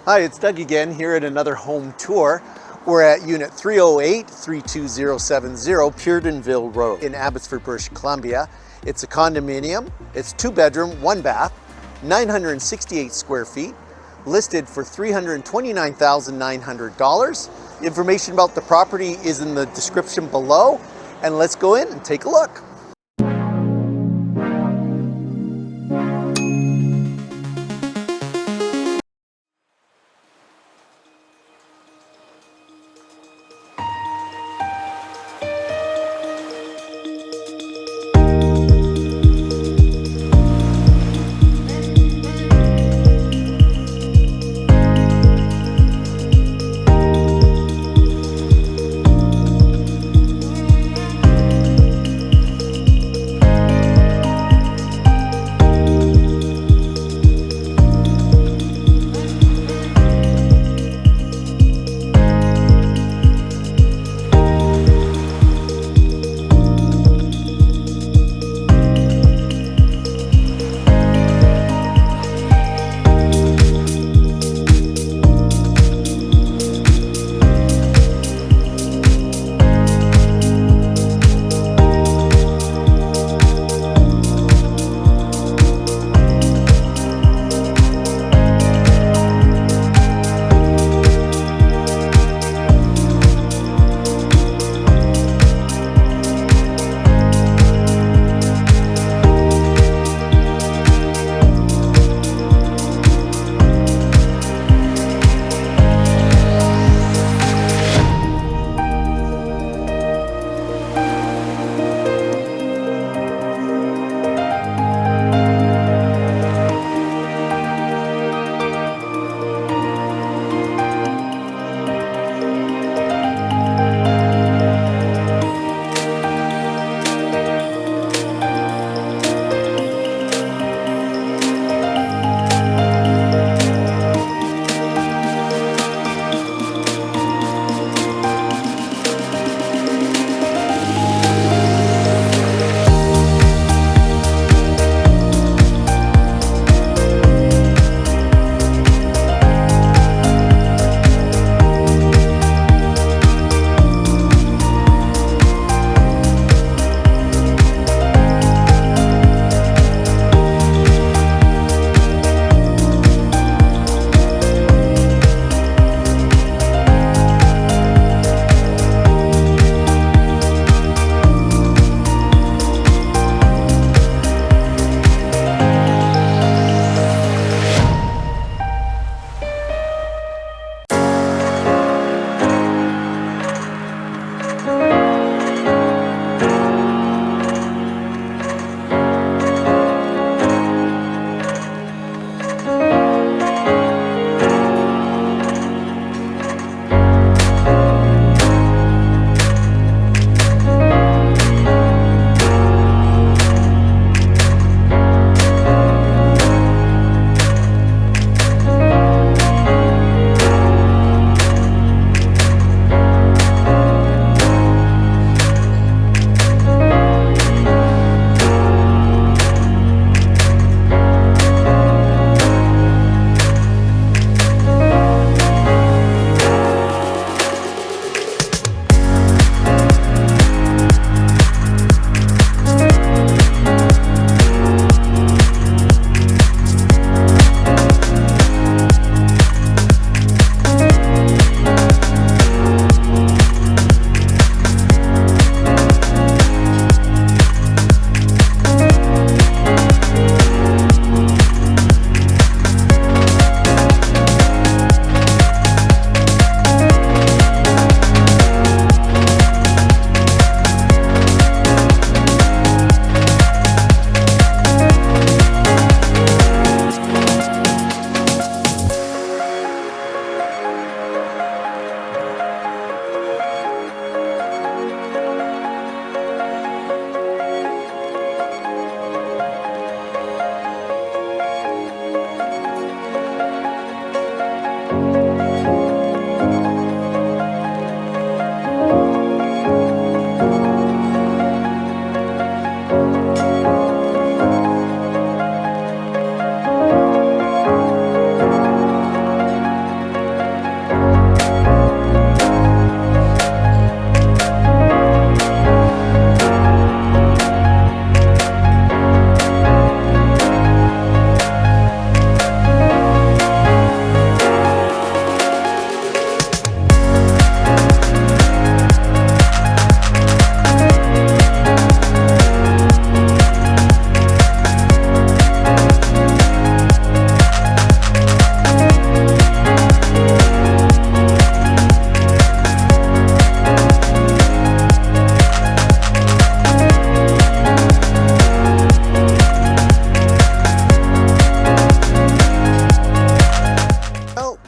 Hi, it's Doug again here at another home tour. We're at Unit 308-32070 Peardonville Road in Abbotsford, British Columbia. It's a condominium. It's 2-bedroom, 1-bath, 968 square feet, listed for $329,900. Information about the property is in the description below, and let's go in and take a look.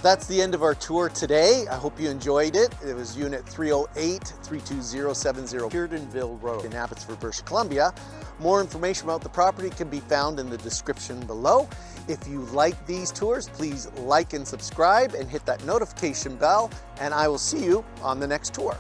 That's the end of our tour today. I hope you enjoyed it. It was Unit 308-32070 Peardonville Road in Abbotsford, British Columbia. More information about the property can be found in the description below. If you like these tours, please like and subscribe and hit that notification bell, and I will see you on the next tour.